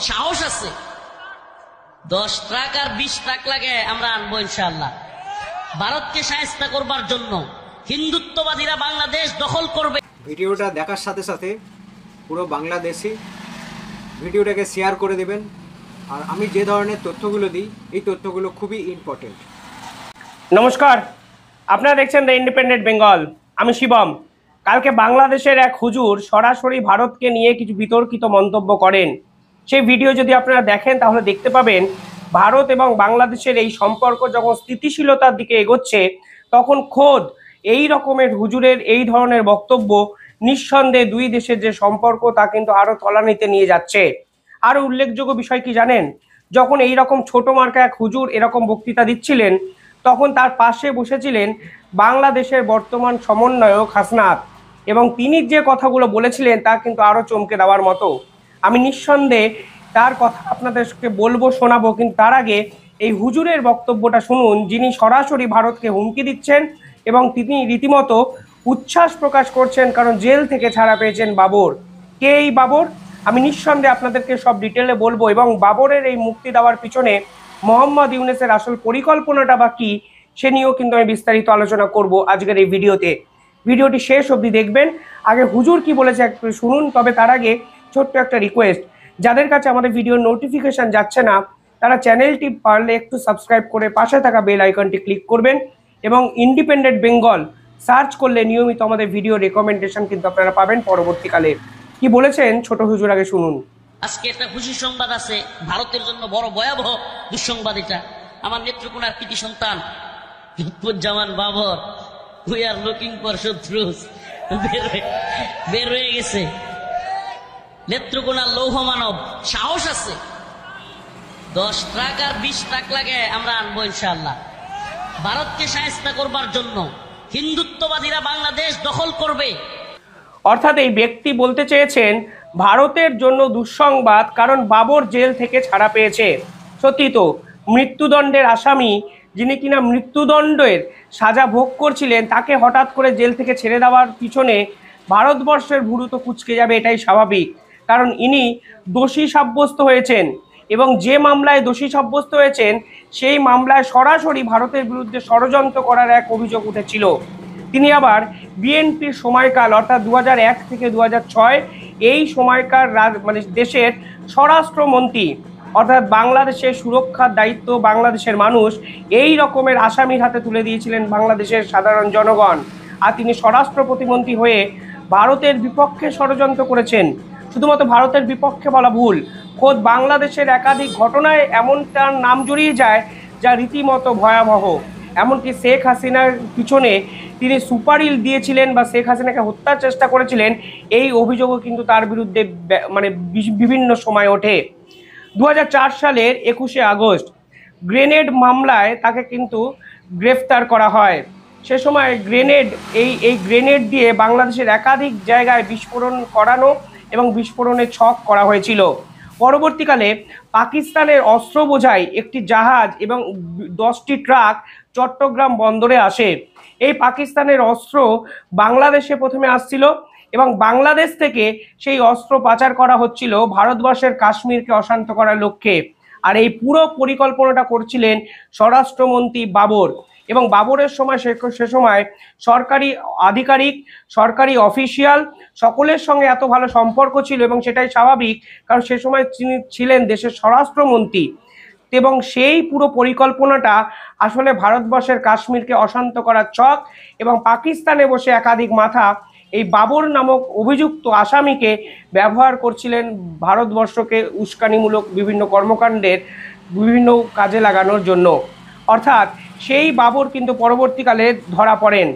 সাহস আছে 10 ট্রাক আর 20 ট্রাক লাগে আমরা আনবো ইনশাআল্লাহ। ভারতকে শায়েস্তা করবার জন্য হিন্দুত্ববাদীরা বাংলাদেশ দখল করবে। ভিডিওটা দেখার সাথে সাথে পুরো বাংলাদেশে ভিডিওটাকে শেয়ার করে দেবেন। আর আমি যে ধরনের তথ্যগুলো দিই এই তথ্যগুলো খুবই ইম্পর্টেন্ট। নমস্কার, আপনারা দেখছেন দ্য ইন্ডিপেন্ডেন্ট বেঙ্গল। আমি শিবম। কালকে বাংলাদেশের এক হুজুর সরাসরি ভারতকে নিয়ে কিছু বিতর্কিত মন্তব্য করেন। সেই ভিডিও যদি আপনারা দেখেন তাহলে দেখতে পাবেন ভারত এবং বাংলাদেশের এই সম্পর্ক যখন স্থিতিশীলতার দিকে এগোচ্ছে তখন খোদ এই রকমের হুজুরের এই ধরনের বক্তব্য নিঃসন্দেহে দুই দেশের যে সম্পর্ক তা কিন্তু আরও তলানিতে নিয়ে যাচ্ছে। আরও উল্লেখযোগ্য বিষয় কি জানেন, যখন এই রকম ছোট মার্কা এক হুজুর এরকম বক্তৃতা দিচ্ছিলেন তখন তার পাশে বসেছিলেন বাংলাদেশের বর্তমান সমন্বয়ক হাসনাত, এবং তিনি যে কথাগুলো বলেছিলেন তা কিন্তু আরও চমকে দেওয়ার মতো। আমি নিঃসন্দেহে তার কথা আপনাদেরকে বলবো, শোনাবো, কিন্তু তার আগে এই হুজুরের বক্তব্যটা শুনুন, যিনি সরাসরি ভারতকে হুমকি দিচ্ছেন এবং তিনি রীতিমতো উচ্ছ্বাস প্রকাশ করছেন কারণ জেল থেকে ছাড়া পেয়েছেন বাবর। কে এই বাবর? আমি নিঃসন্দেহে আপনাদেরকে সব ডিটেলে বলবো, এবং বাবরের এই মুক্তি দেওয়ার পিছনে মোহাম্মদ ইউনূসের আসল পরিকল্পনাটা বা কী সে নিয়েও কিন্তু আমি বিস্তারিত আলোচনা করব আজকের এই ভিডিওতে। ভিডিওটি শেষ অবধি দেখবেন। আগে হুজুর কি বলেছে একটু শুনুন, তবে তার আগে ছোট্ট একটা রিকোয়েস্ট, যাদের কাছে আমাদের ভিডিওর নোটিফিকেশান যাচ্ছে না তারা চ্যানেলটি পারলে একটু সাবস্ক্রাইব করে পাশে থাকা বেল আইকনটি ক্লিক করবেন, এবং ইন্ডিপেন্ডেন্ট বেঙ্গল সার্চ করলে নিয়মিত আমাদের ভিডিও রেকমেন্ডেশন কিন্তু আপনারা পাবেন পরবর্তীকালে। কি বলেছেন ছোট হুজুর, আগে শুনুন। আজকে একটা খুশি সংবাদ আছে, ভারতের জন্য বড় ভয়াবহ দুঃসংবাদ এটা। আমার নেত্রকোনার কৃতি সন্তান Lutfuzzaman Babar, we are looking for শত্রুস, বের হয়ে গেছে। নেত্রকোনার লৌহ মানব, সাহস আছে 10 ট্রাক আর 20 ট্রাক লাগে আমরা আনবো ইনশাআল্লাহ। ভারতকে শায়েস্তা করবার জন্য হিন্দুত্ববাদীরা বাংলাদেশ দখল করবে। অর্থাৎ এই ব্যক্তি বলতে চেয়েছেন ভারতের জন্য দুঃসংবাদ, কারণ বাবর জেল থেকে ছাড়া পেয়েছে। সত্যি তো, মৃত্যুদণ্ডের আসামি যিনি কিনা মৃত্যুদণ্ডের সাজা ভোগ করছিলেন তাকে হঠাৎ করে জেল থেকে ছেড়ে দেওয়ার পিছনে ভারতবর্ষের ভুরু তো কুঁচকে যাবে, এটাই স্বাভাবিক। কারণ ইনি দোষী সাব্যস্ত হয়েছেন, এবং যে মামলায় দোষী সাব্যস্ত হয়েছেন সেই মামলায় সরাসরি ভারতের বিরুদ্ধে ষড়যন্ত্র করার এক অভিযোগ উঠেছিল। তিনি আবার বিএনপির সময়কাল অর্থাৎ 2001 থেকে 2006 এই সময়কার দেশের স্বরাষ্ট্রমন্ত্রী, অর্থাৎ বাংলাদেশের সুরক্ষার দায়িত্ব বাংলাদেশের মানুষ এই রকমের আসামির হাতে তুলে দিয়েছিলেন বাংলাদেশের সাধারণ জনগণ। আর তিনি স্বরাষ্ট্র প্রতিমন্ত্রী হয়ে ভারতের বিপক্ষে ষড়যন্ত্র করেছেন। শুধুমাত্র ভারতের বিপক্ষে বলা ভুল, খোদ বাংলাদেশের একাধিক ঘটনায় এমনটার নাম জড়িয়ে যায় যা রীতিমতো ভয়াবহ। এমনকি শেখ হাসিনার পিছনে তিনি সুপারিল দিয়েছিলেন বা শেখ হাসিনাকে হত্যার চেষ্টা করেছিলেন, এই অভিযোগও কিন্তু তার বিরুদ্ধে বিভিন্ন সময় ওঠে। 2004 সালের 21শে আগস্ট গ্রেনেড মামলায় তাকে কিন্তু গ্রেফতার করা হয়। সে সময় এই গ্রেনেড দিয়ে বাংলাদেশের একাধিক জায়গায় বিস্ফোরণ করানো এবং বিস্ফোরণের ছক করা হয়েছিল। পরবর্তীকালে পাকিস্তানের অস্ত্র বোঝাই একটি জাহাজ এবং 10টি ট্রাক চট্টগ্রাম বন্দরে আসে। এই পাকিস্তানের অস্ত্র বাংলাদেশে প্রথমে আসছিল এবং বাংলাদেশ থেকে সেই অস্ত্র পাচার করা হচ্ছিল ভারতবর্ষের কাশ্মীরকে অশান্ত করার লক্ষ্যে। আর এই পুরো পরিকল্পনাটা করছিলেন স্বরাষ্ট্রমন্ত্রী বাবর, এবং বাবরের সময় সে সময় সরকারি আধিকারিক, সরকারি অফিসিয়াল সকলের সঙ্গে এত ভালো সম্পর্ক ছিল, এবং সেটাই স্বাভাবিক কারণ সে সময় তিনি ছিলেন দেশের স্বরাষ্ট্রমন্ত্রী। এবং সেই পুরো পরিকল্পনাটা আসলে ভারতবর্ষের কাশ্মীরকে অশান্ত করার ছক, এবং পাকিস্তানে বসে একাধিক মাথা এই বাবর নামক অভিযুক্ত আসামিকে ব্যবহার করছিলেন ভারতবর্ষকে উস্কানিমূলক বিভিন্ন কর্মকাণ্ডের বিভিন্ন কাজে লাগানোর জন্য। অর্থাৎ সেই বাবর কিন্তু পরবর্তীকালে ধরা পড়েন।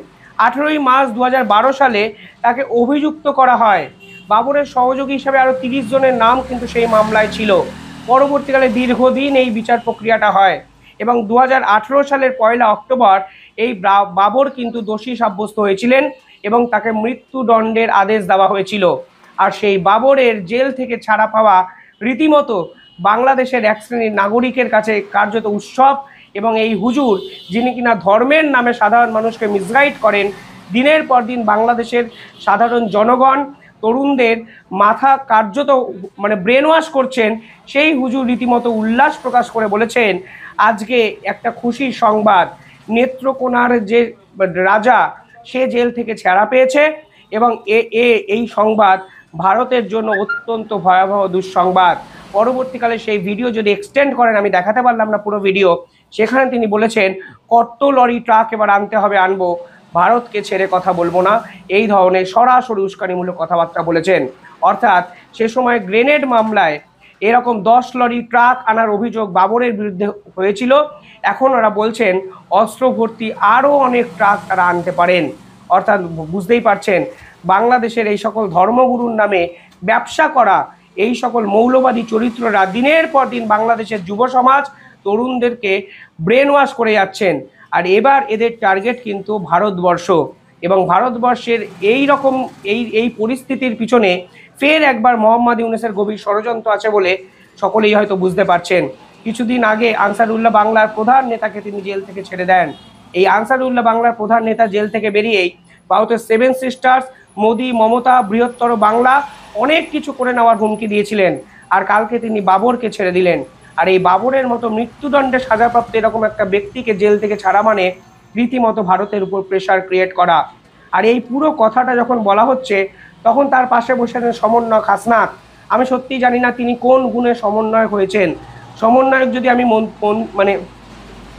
18ই মার্চ 2012 সালে তাকে অভিযুক্ত করা হয়। বাবরের সহযোগী হিসাবে আরও 30 জনের নাম কিন্তু সেই মামলায় ছিল। পরবর্তীকালে দীর্ঘদিন এই বিচার প্রক্রিয়াটা হয়, এবং 2018 সালের 1 অক্টোবর এই বাবর কিন্তু দোষী সাব্যস্ত হয়েছিলেন এবং তাকে মৃত্যুদণ্ডের আদেশ দেওয়া হয়েছিল। আর সেই বাবরের জেল থেকে ছাড়া পাওয়া রীতিমতো বাংলাদেশের এক শ্রেণীর নাগরিকের কাছে কার্যত উৎসব, এবং এই হুজুর যিনি কিনা ধর্মের নামে সাধারণ মানুষকে মিসগাইড করেন, দিনের পর দিন বাংলাদেশের সাধারণ জনগণ তরুণদের মাথা কার্যত মানে ব্রেন ওয়াশ করছেন, সেই হুজুর রীতিমতো উল্লাস প্রকাশ করে বলেছেন আজকে একটা খুশির সংবাদ, নেত্রকোনার যে রাজা সে জেল থেকে ছাড়া পেয়েছে এবং এই সংবাদ ভারতের জন্য অত্যন্ত ভয়াবহ দুঃসংবাদ। পরবর্তীকালে সেই ভিডিও যদি এক্সটেন্ড করেন, আমি দেখাতে পারলাম না পুরো ভিডিও, সেখানে তিনি বলেছেন কত লরি ট্রাক এবার আনতে হবে আনবো, ভারতকে ছেড়ে কথা বলবো না, এই ধরনের সরাসরি উস্কানিমূলক কথাবার্তা বলেছেন। অর্থাৎ সে সময় গ্রেনেড মামলায় এরকম 10 লরি ট্রাক আনার অভিযোগ বাবরের বিরুদ্ধে হয়েছিল, এখন ওরা বলছেন অস্ত্র ভর্তি আরও অনেক ট্রাক তারা আনতে পারেন। অর্থাৎ বুঝতেই পারছেন বাংলাদেশের এই সকল ধর্মগুরুর নামে ব্যবসা করা এই সকল মৌলবাদী চরিত্ররা দিনের পর দিন বাংলাদেশের যুব সমাজ তরুণদেরকে ব্রেন ওয়াশ করে যাচ্ছেন। আর এবার এদের টার্গেট কিন্তু ভারতবর্ষ, এবং ভারতবর্ষের এই রকম এই পরিস্থিতির পিছনে ফের একবার মোহাম্মদ ইউনূসের গভীর ষড়যন্ত্র আছে বলে সকলেই হয়তো বুঝতে পারছেন। কিছুদিন আগে আনসারুল্লাহ বাংলার প্রধান নেতাকে তিনি জেল থেকে ছেড়ে দেন। এই আনসারুল্লাহ বাংলার প্রধান নেতা জেল থেকে বেরিয়েই ভারতের 7 সিস্টার্স, মোদি, মমতা, বৃহত্তর বাংলা অনেক কিছু করে নেওয়ার হুমকি দিয়েছিলেন। আর কালকে তিনি বাবরকে ছেড়ে দিলেন। আর এই বাবরের মতো মৃত্যুদণ্ডে সাজাপ্রাপ্ত এরকম একটা ব্যক্তিকে জেল থেকে ছাড়া মানে রীতিমতো ভারতের উপর প্রেশার ক্রিয়েট করা। আর এই পুরো কথাটা যখন বলা হচ্ছে তখন তার পাশে বসে আছেন সমন্বয়ক হাসনাত। আমি সত্যিই জানি না তিনি কোন গুণে সমন্বয়ক হয়েছেন। সমন্বয়ক যদি আমি মানে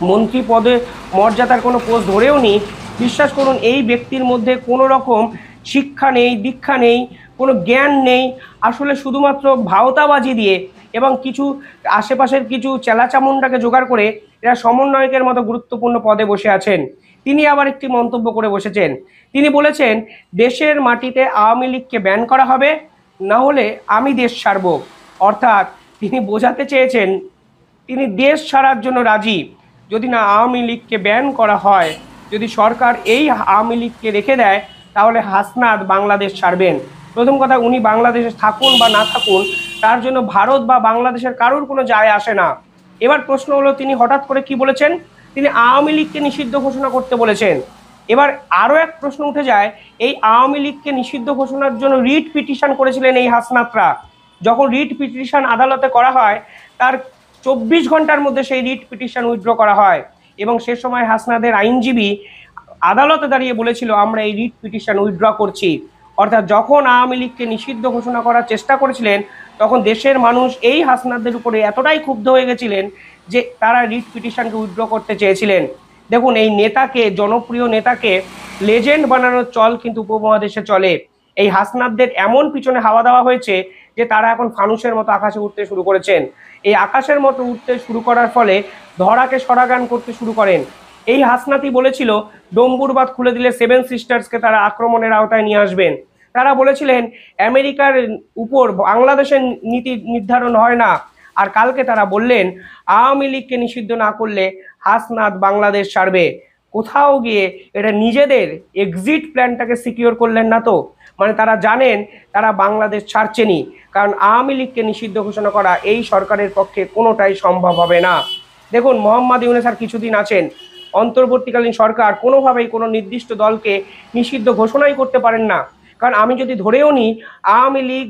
মন্ত্রী পদে মর্যাদার কোনো পোস্ট ধরেও নিই, বিশ্বাস করুন এই ব্যক্তির মধ্যে কোনো রকম শিক্ষা নেই, দীক্ষা নেই, কোনো জ্ঞান নেই। আসলে শুধুমাত্র ভাওতাবাজি দিয়ে এবং কিছু আশেপাশের কিছু চেলাচামুন্ডাকে জোগাড় করে এরা সমন্বয়কের মতো গুরুত্বপূর্ণ পদে বসে আছেন। তিনি আবার একটি মন্তব্য করে বসেছেন। তিনি বলেছেন দেশের মাটিতে আওয়ামী লীগকে ব্যান করা হবে, না হলে আমি দেশ ছাড়ব। অর্থাৎ তিনি বোঝাতে চেয়েছেন তিনি দেশ ছাড়ার জন্য রাজি, যদি না আওয়ামী লীগকে ব্যান করা হয়, যদি সরকার এই আওয়ামী লীগকে রেখে দেয় তাহলে হাসনাত বাংলাদেশ ছাড়বেন। প্রথম কথা, উনি বাংলাদেশে থাকুন বা না থাকুন তার জন্য ভারত বা বাংলাদেশের কারোর কোনো যায় আসে না। এবার প্রশ্ন হলো তিনি হঠাৎ করে কি বলেছেন, তিনি আওয়ামী লীগকে নিষিদ্ধ ঘোষণা করতে বলেছেন। এবার আরও এক প্রশ্ন উঠে যায়, এই আওয়ামী লীগকে নিষিদ্ধ ঘোষণার জন্য রিট পিটিশন করেছিলেন এই হাসনাতরা। যখন রিট পিটিশন আদালতে করা হয় তার 24 ঘন্টার মধ্যে সেই রিট পিটিশন উইথড্র করা হয়, এবং সে সময় হাসনাদের আইনজীবী আদালতে দাঁড়িয়ে বলেছিল আমরা এই রিট পিটিশন উইথড্র করছি। অর্থাৎ যখন আওয়ামী লীগকে নিষিদ্ধ ঘোষণা করার চেষ্টা করেছিলেন তখন দেশের মানুষ এই হাসনাদের উপরে এতটাই ক্ষুব্ধ হয়ে গেছিলেন যে তারা রিট পিটিশনকে উইথড্র করতে চেয়েছিলেন। দেখুন এই নেতাকে, জনপ্রিয় নেতাকে লেজেন্ড বানানোর চল কিন্তু উপমহাদেশে চলে। এই হাসনাদদের এমন পিছনে হাওয়া দেওয়া হয়েছে যে তারা এখন ফানুসের মতো আকাশে উঠতে শুরু করেছেন। এই আকাশের মতো উঠতে শুরু করার ফলে ধরাকে সরাগান করতে শুরু করেন। এই হাসনাতি বলেছিল ডম্বুরবাদ খুলে দিলে 7 সিস্টার্সকে তারা আক্রমণের আওতায় নিয়ে আসবেন। তারা বলেছিলেন আমেরিকার উপর বাংলাদেশের নীতি নির্ধারণ হয় না। আর কালকে তারা বললেন আওয়ামী লীগকে নিষিদ্ধ না করলে হাসনাত বাংলাদেশ ছাড়বে। কোথাও গিয়ে এটা নিজেদের এক্সিট প্ল্যানটাকে সিকিউর করলেন না তো? মানে তারা জানেন তারা বাংলাদেশ ছাড়ছেনই, কারণ আওয়ামী লীগকে নিষিদ্ধ ঘোষণা করা এই সরকারের পক্ষে কোনোটাই সম্ভব হবে না। দেখুন মোহাম্মদ ইউনূস আর কিছুদিন আছেন, অন্তর্বর্তীকালীন সরকার কোনোভাবেই কোনো নির্দিষ্ট দলকে নিষিদ্ধ ঘোষণাই করতে পারেন না। কারণ আমি যদি ধরেও নিই আওয়ামী লীগ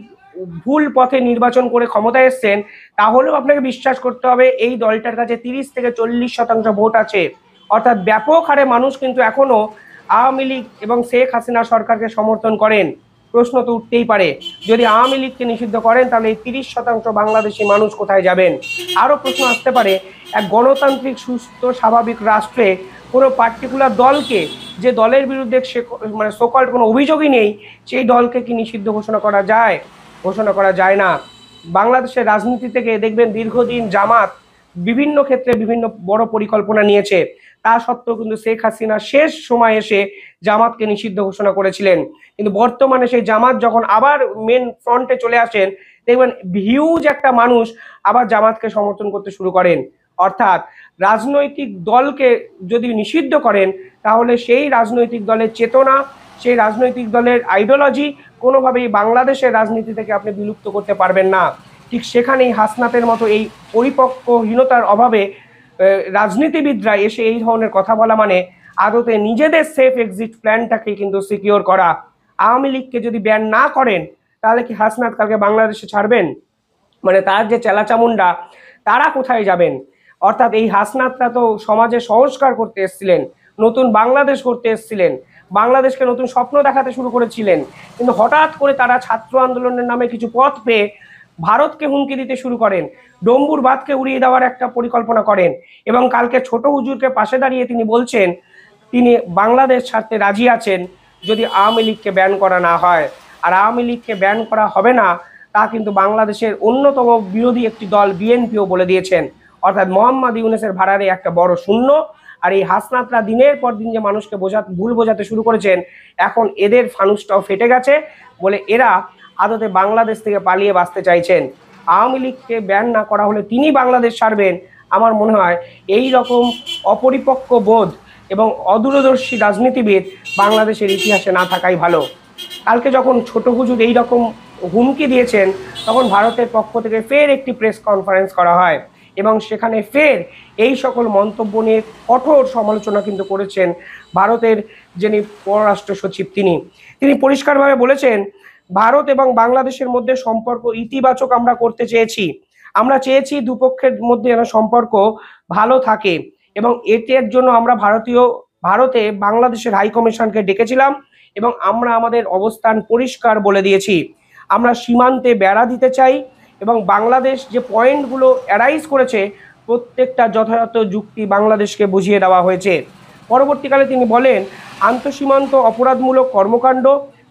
ভুল পথে নির্বাচন করে ক্ষমতায় এসছেন, তাহলেও আপনাকে বিশ্বাস করতে হবে এই দলটার কাছে 30 থেকে 40% ভোট আছে। অর্থাৎ ব্যাপক হারে মানুষ কিন্তু এখনো আওয়ামী লীগ এবং শেখ হাসিনা সরকারকে সমর্থন করেন। প্রশ্ন তো উঠতেই পারে যদি আওয়ামী লীগকে নিষিদ্ধ করেন তাহলে এই 30% বাংলাদেশি মানুষ কোথায় যাবেন? আরও প্রশ্ন আসতে পারে, এক গণতান্ত্রিক সুস্থ স্বাভাবিক রাষ্ট্রে কোনো পার্টিকুলার দলকে, যে দলের বিরুদ্ধে মানে সোকল্ড কোনো অভিযোগই নেই, সেই দলকে কি নিষিদ্ধ ঘোষণা করা যায়? ঘোষণা করা যায় না। বাংলাদেশের রাজনীতি থেকে দেখবেন দীর্ঘদিন জামাত বিভিন্ন ক্ষেত্রে বিভিন্ন বড় পরিকল্পনা নিয়েছে, তা সত্ত্বেও কিন্তু শেখ হাসিনা শেষ সময় এসে জামাতকে নিষিদ্ধ ঘোষণা করেছিলেন। কিন্তু বর্তমানে সেই জামাত যখন আবার মেন ফ্রন্টে চলে আসেন, দেখবেন হিউজ একটা মানুষ আবার জামাতকে সমর্থন করতে শুরু করেন। অর্থাৎ রাজনৈতিক দলকে যদি নিষিদ্ধ করেন তাহলে সেই রাজনৈতিক দলের চেতনা, সেই রাজনৈতিক দলের আইডিওলজি কোনোভাবেই বাংলাদেশের রাজনীতি থেকে আপনি বিলুপ্ত করতে পারবেন না। ঠিক সেখানেই হাসনাতের মতো এই পরিপক্কহীনতার অভাবে রাজনীতিবিদরা এসে এই ধরনের কথা বলা মানে আদতে নিজেদের সেফ এক্সিট প্ল্যানটাকে কিন্তু সিকিউর করা। আওয়ামী লীগকে যদি ব্যান না করেন তাহলে কি হাসনাত কালকে বাংলাদেশে ছাড়বেন? মানে তার যে চেলাচামুন্ডা তারা কোথায় যাবেন? অর্থাৎ এই হাসনাতরা তো সমাজে সংস্কার করতে এসেছিলেন, নতুন বাংলাদেশ করতে এসেছিলেন, বাংলাদেশকে নতুন স্বপ্ন দেখাতে শুরু করেছিলেন, কিন্তু হঠাৎ করে তারা ছাত্র আন্দোলনের নামে কিছু পথ পেয়ে ভারতকে হুমকি দিতে শুরু করেন, ডম্বুর বাঁধকে উড়িয়ে দেওয়ার একটা পরিকল্পনা করেন, এবং কালকে ছোট হুজুরকে পাশে দাঁড়িয়ে তিনি বলছেন তিনি বাংলাদেশ ছাড়তে রাজি আছেন যদি আওয়ামী লীগকে ব্যান করা না হয়। আর আওয়ামী লীগকে ব্যান করা হবে না তা কিন্তু বাংলাদেশের অন্যতম বিরোধী একটি দল বিএনপিও বলে দিয়েছেন। অর্থাৎ মোহাম্মদ ইউনূসের ভাড়ারে একটা বড় শূন্য। আর এই হাসনাতরা দিনের পর দিন যে মানুষকে ভুল বোঝাতে শুরু করেছেন, এখন এদের ফানুসটাও ফেটে গেছে বলে এরা আদতে বাংলাদেশ থেকে পালিয়ে বাঁচতে চাইছেন। আওয়ামী লীগকে ব্যান না করা হলে তিনি বাংলাদেশ ছাড়বেন, আমার মনে হয় এই রকম অপরিপক্ক বোধ এবং অদূরদর্শী রাজনীতিবিদ বাংলাদেশের ইতিহাসে না থাকাই ভালো। কালকে যখন ছোট হুজুর এই রকম হুমকি দিয়েছেন, তখন ভারতের পক্ষ থেকে ফের একটি প্রেস কনফারেন্স করা হয় এবং সেখানে ফের এই সকল মন্তব্য নিয়ে কঠোর সমালোচনা কিন্তু করেছেন ভারতের যিনি পররাষ্ট্র সচিব। তিনি পরিষ্কারভাবে বলেছেন ভারত এবং বাংলাদেশের মধ্যে সম্পর্ক ইতিবাচক আমরা করতে চেয়েছি, আমরা চেয়েছি দুপক্ষের মধ্যে যেন সম্পর্ক ভালো থাকে, এবং এটার জন্য আমরা ভারতে বাংলাদেশের হাই কমিশনকে ডেকেছিলাম এবং আমরা আমাদের অবস্থান পরিষ্কার বলে দিয়েছি। আমরা সীমান্তে বেড়া দিতে চাই এবং বাংলাদেশ যে পয়েন্টগুলো অ্যারাইজ করেছে প্রত্যেকটা যথাযথ যুক্তি বাংলাদেশকে বুঝিয়ে দেওয়া হয়েছে। পরবর্তীকালে তিনি বলেন আন্তঃসীমান্ত অপরাধমূলক কর্মকাণ্ড,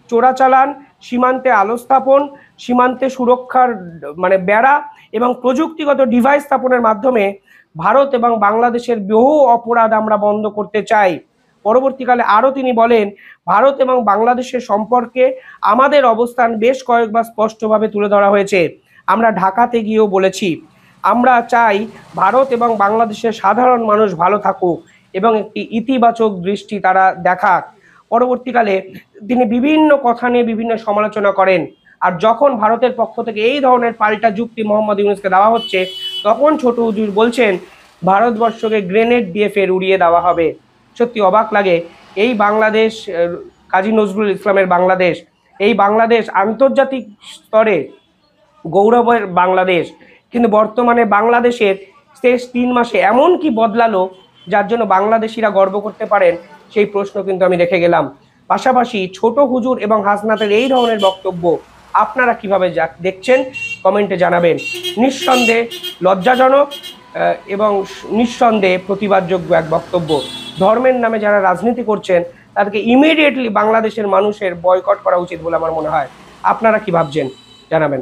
চোরাচালান, সীমান্তে আলো স্থাপন, সীমান্তে সুরক্ষার বেড়া এবং প্রযুক্তিগত ডিভাইস স্থাপনের মাধ্যমে ভারত এবং বাংলাদেশের বহু অপরাধ আমরা বন্ধ করতে চাই। পরবর্তীকালে আরও তিনি বলেন ভারত এবং বাংলাদেশের সম্পর্কে আমাদের অবস্থান বেশ কয়েকবার স্পষ্টভাবে তুলে ধরা হয়েছে। আমরা ঢাকাতে গিয়েও বলেছি আমরা চাই ভারত এবং বাংলাদেশের সাধারণ মানুষ ভালো থাকুক এবং একটি ইতিবাচক দৃষ্টি তারা দেখাক। পরবর্তীকালে তিনি বিভিন্ন কথা নিয়ে বিভিন্ন সমালোচনা করেন। আর যখন ভারতের পক্ষ থেকে এই ধরনের পাল্টা যুক্তি মোহাম্মদ ইউনূসকে দেওয়া হচ্ছে, তখন ছোট হুজুর বলছেন ভারতবর্ষকে গ্রেনেড দিয়ে ফের উড়িয়ে দেওয়া হবে। সত্যি অবাক লাগে, এই বাংলাদেশ কাজী নজরুল ইসলামের বাংলাদেশ, এই বাংলাদেশ আন্তর্জাতিক স্তরে গৌরবের বাংলাদেশ, কিন্তু বর্তমানে বাংলাদেশের শেষ 3 মাসে এমন কি বদলালো যার জন্য বাংলাদেশিরা গর্ব করতে পারেন, সেই প্রশ্ন কিন্তু আমি রেখে গেলাম। পাশাপাশি ছোট হুজুর এবং হাসনাতের এই ধরনের বক্তব্য আপনারা কিভাবে দেখছেন কমেন্টে জানাবেন। নিঃসন্দেহে লজ্জাজনক এবং নিঃসন্দেহে প্রতিবাদযোগ্য এক বক্তব্য। ধর্মের নামে যারা রাজনীতি করছেন তাদেরকে ইমিডিয়েটলি বাংলাদেশের মানুষের বয়কট করা উচিত বলে আমার মনে হয়। আপনারা কি ভাবছেন জানাবেন।